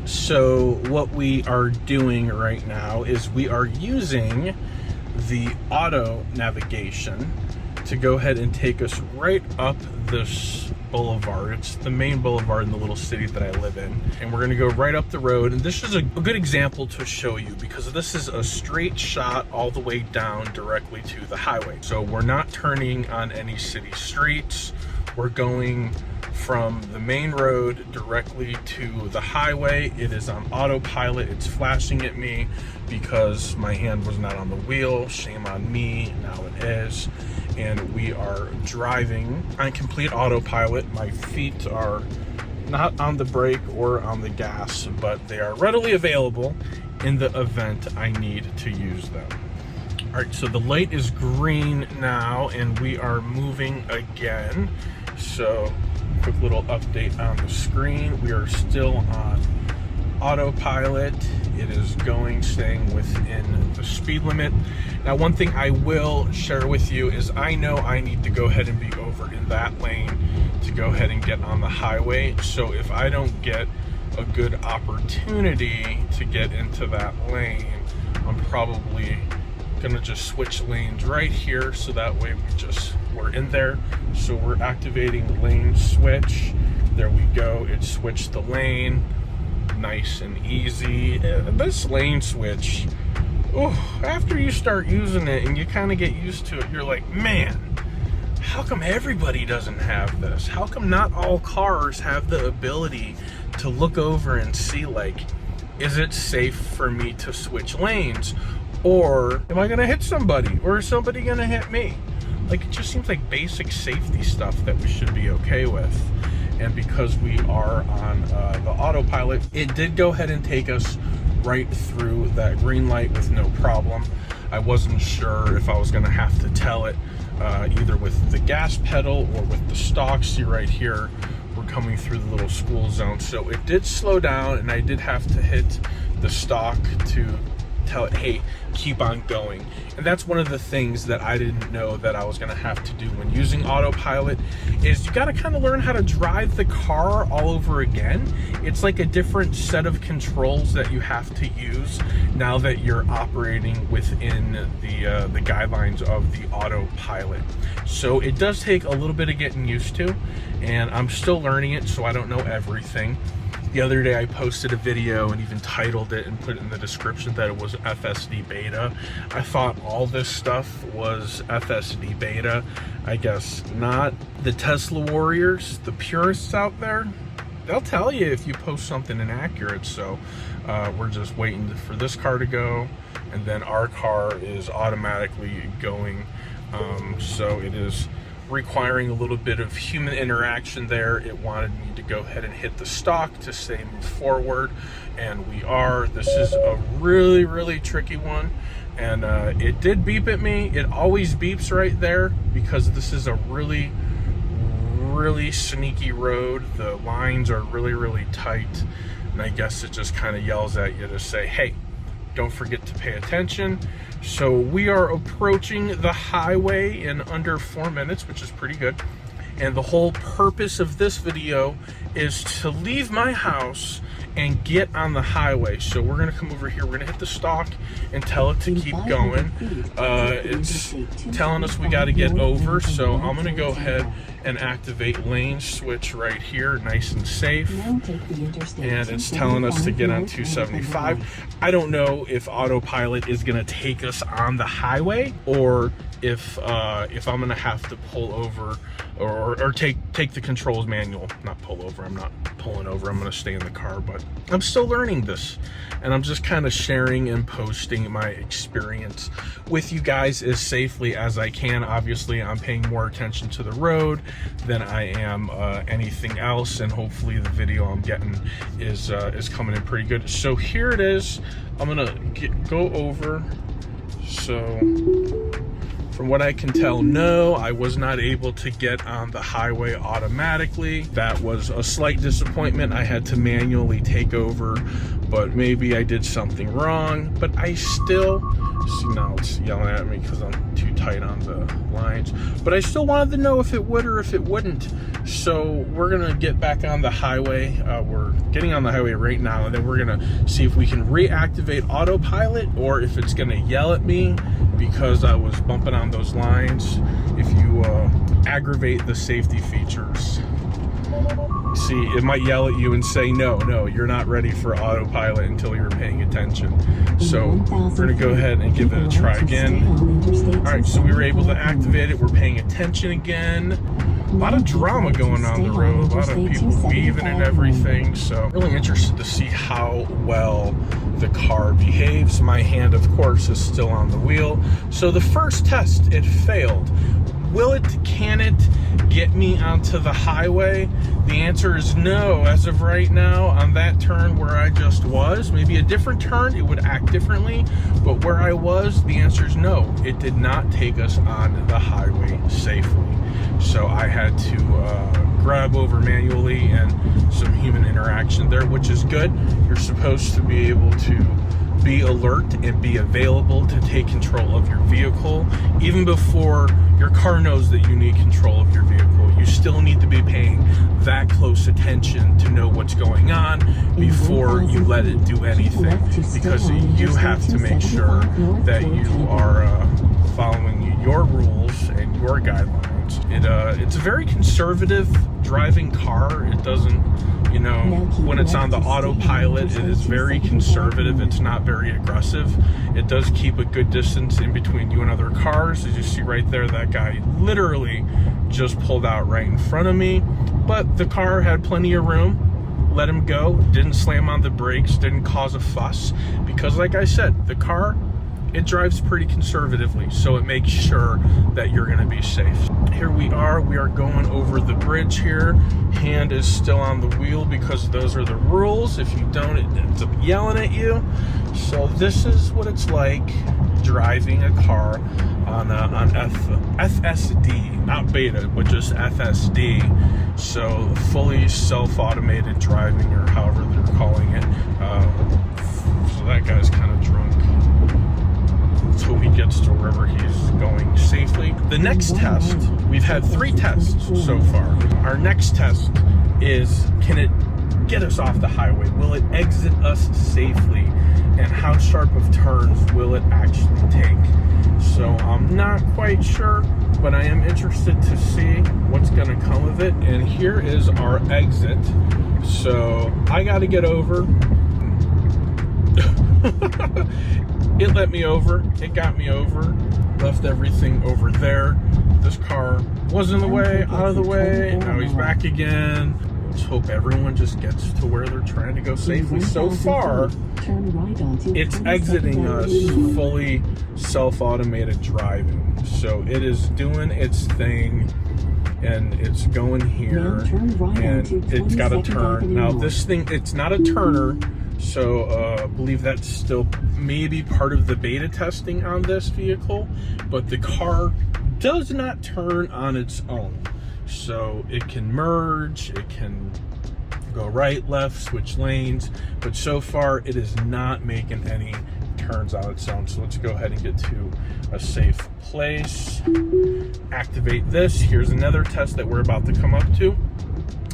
So what we are doing right now is we are using the auto navigation to go ahead and take us right up this boulevard. It's the main boulevard in the little city that I live in, and we're gonna go right up the road. And this is a good example to show you because this is a straight shot all the way down directly to the highway. So we're not turning on any city streets. We're going from the main road directly to the highway. It is on autopilot. It's flashing at me because my hand was not on the wheel. Shame on me, now it is. And we are driving on complete autopilot. My feet are not on the brake or on the gas, but they are readily available in the event I need to use them. All right, so the light is green now and we are moving again. So quick little update on the screen. We are still on autopilot. It is staying within the speed limit. Now, one thing I will share with you is I know I need to go ahead and be over in that lane to go ahead and get on the highway. So if I don't get a good opportunity to get into that lane, I'm probably gonna just switch lanes right here, so that way we're in there. So we're activating lane switch. There we go, it switched the lane, nice and easy. This lane switch, after you start using it and you kind of get used to it, you're like, man, how come everybody doesn't have this? How come not all cars have the ability to look over and see, like, is it safe for me to switch lanes? Or am I gonna hit somebody? Or is somebody gonna hit me? Like, it just seems like basic safety stuff that we should be okay with. And because we are on the autopilot, it did go ahead and take us right through that green light with no problem. I wasn't sure if I was gonna have to tell it either with the gas pedal or with the stalk. See right here, we're coming through the little school zone. So it did slow down and I did have to hit the stalk to tell it, hey, keep on going. And that's one of the things that I didn't know that I was gonna have to do when using autopilot, is you gotta kind of learn how to drive the car all over again. It's like a different set of controls that you have to use now that you're operating within the guidelines of the autopilot. So it does take a little bit of getting used to, and I'm still learning it, so I don't know everything. The other day I posted a video and even titled it and put it in the description that it was FSD beta. I thought all this stuff was FSD beta. I guess not. The Tesla warriors, the purists out there, they'll tell you if you post something inaccurate. So we're just waiting for this car to go, and then our car is automatically going. So it is requiring a little bit of human interaction there. It wanted me to go ahead and hit the stalk to say move forward, and we are. This is a really, really tricky one, and it did beep at me. It always beeps right there because this is a really, really sneaky road. The lines are really, really tight, and I guess it just kind of yells at you to say, hey, don't forget to pay attention. So we are approaching the highway in under 4 minutes, which is pretty good. And the whole purpose of this video is to leave my house and get on the highway. So we're gonna come over here, we're gonna hit the stalk and tell it to keep going. It's telling us we gotta get over, so I'm gonna go ahead and activate lane switch right here, nice and safe. And it's telling us to get on 275. I don't know if autopilot is gonna take us on the highway, or if I'm gonna have to pull over or take the controls manual. Not pull over, I'm not pulling over, I'm gonna stay in the car, but I'm still learning this, and I'm just kind of sharing and posting my experience with you guys as safely as I can. Obviously, I'm paying more attention to the road than I am anything else, and hopefully the video I'm getting is coming in pretty good. So here it is. I'm gonna go over. So from what I can tell, no, I was not able to get on the highway automatically. That was a slight disappointment. I had to manually take over but maybe I did something wrong. But I still, see now it's yelling at me because I'm too tight on the lines, but I still wanted to know if it would or if it wouldn't. So we're gonna get back on the highway. We're getting on the highway right now, and then we're gonna see if we can reactivate autopilot or if it's gonna yell at me because I was bumping on those lines. If you aggravate the safety features, see, it might yell at you and say, no, you're not ready for autopilot until you're paying attention. So we're gonna go ahead and give it a try again. All right, so we were able to activate it. We're paying attention again. A lot of drama going on the road, a lot of people weaving and everything. So really interested to see how well the car behaves. My hand, of course, is still on the wheel. So the first test, it failed. Can it get me onto the highway? The answer is no. As of right now, on that turn where I just was, maybe a different turn, it would act differently. But where I was, the answer is no. It did not take us on the highway safely. So I had to grab over manually and some human interaction there, which is good. You're supposed to be able to be alert and be available to take control of your vehicle. Even before your car knows that you need control of your vehicle, you still need to be paying that close attention to know what's going on before you let it do anything, because you have to make sure that you are following your rules and your guidelines. It's a very conservative driving car. It doesn't, you know, when it's on the autopilot, it is very conservative. It's not very aggressive. It does keep a good distance in between you and other cars. As you see right there, that guy literally just pulled out right in front of me, but the car had plenty of room. Let him go, didn't slam on the brakes, didn't cause a fuss, because like I said, the car, it drives pretty conservatively, so it makes sure that you're going to be safe. Here we are going over the bridge here. Hand is still on the wheel because those are the rules. If you don't, it ends up yelling at you. So this is what it's like driving a car on FSD, not beta, but just FSD. So fully self-automated driving, or however they're calling it. So that guy's kind of drunk. Let's hope he gets to wherever he's going safely. The next test, we've had 3 tests so far. Our next test is, can it get us off the highway? Will it exit us safely? And how sharp of turns will it actually take? So I'm not quite sure, but I am interested to see what's gonna come of it. And here is our exit. So I gotta get over. It let me over, it got me over, left everything over there. This car was in the way, out of the way, now he's back again. Let's hope everyone just gets to where they're trying to go safely. So far, it's exiting us fully self-automated driving. So it is doing its thing, and it's going here, and it's got a turn. Now this thing, it's not a turner, so I believe that's still maybe part of the beta testing on this vehicle, but the car does not turn on its own. So it can merge, it can go right, left, switch lanes, but so far it is not making any turns on its own. So let's go ahead and get to a safe place, activate this. Here's another test that we're about to come up to,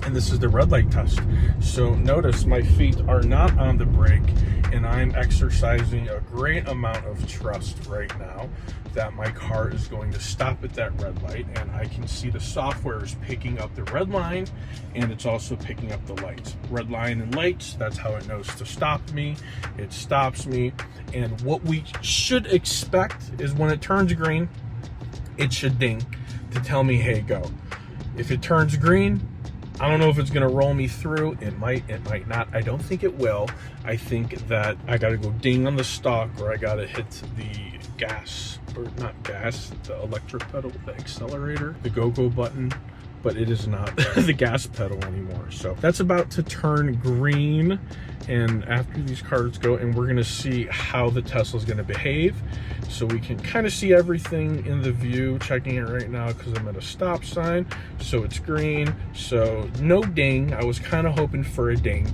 and this is the red light test. So notice my feet are not on the brake, and I'm exercising a great amount of trust right now that my car is going to stop at that red light, and I can see the software is picking up the red line, and it's also picking up the lights. Red line and lights, that's how it knows to stop me. It stops me, and what we should expect is when it turns green, it should ding to tell me, hey, go. If it turns green, I don't know if it's gonna roll me through. It might not. I don't think it will. I think that I gotta go ding on the stalk, or I gotta hit the gas, or not gas, the electric pedal, the accelerator, the go-go button, but it is not the gas pedal anymore. So that's about to turn green, and after these cars go, and we're gonna see how the Tesla's gonna behave. So we can kind of see everything in the view, checking it right now because I'm at a stop sign. So it's green, so no ding. I was kind of hoping for a ding.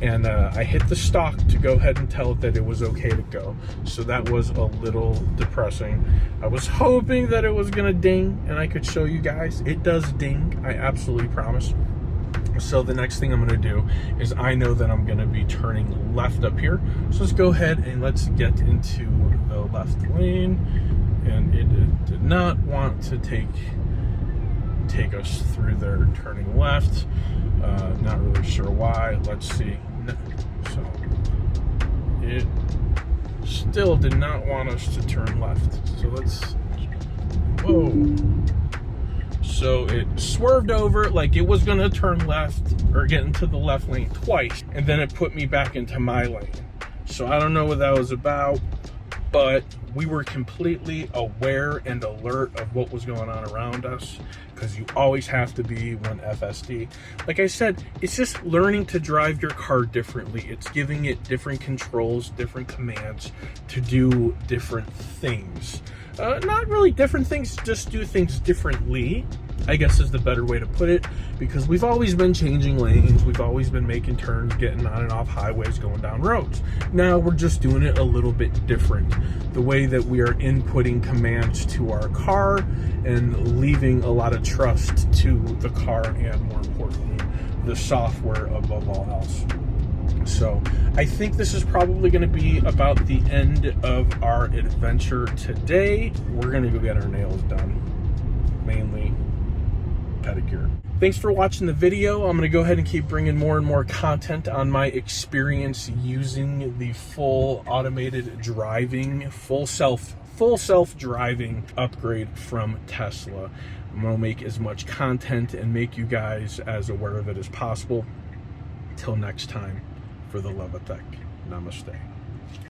and I hit the stalk to go ahead and tell it that it was okay to go. So that was a little depressing. I was hoping that it was gonna ding and I could show you guys. It does ding, I absolutely promise. So the next thing I'm gonna do is, I know that I'm gonna be turning left up here. So let's go ahead and let's get into the left lane. And it did not want to take us through there, turning left. Not really sure why. Let's see. So it still did not want us to turn left. So let's, whoa. So it swerved over like it was gonna turn left or get into the left lane twice, and then it put me back into my lane. So I don't know what that was about, but we were completely aware and alert of what was going on around us, because you always have to be when FSD. Like I said, it's just learning to drive your car differently. It's giving it different controls, different commands to do different things. Not really different things, just do things differently, I guess is the better way to put it, because we've always been changing lanes, we've always been making turns, getting on and off highways, going down roads. Now we're just doing it a little bit different. The way that we are inputting commands to our car and leaving a lot of trust to the car, and more importantly, the software above all else. So I think this is probably going to be about the end of our adventure today. We're going to go get our nails done, mainly pedicure. Thanks for watching the video. I'm going to go ahead and keep bringing more and more content on my experience using the full automated driving, full self-driving upgrade from Tesla. I'm going to make as much content and make you guys as aware of it as possible. Till next time, for the love of tech, namaste.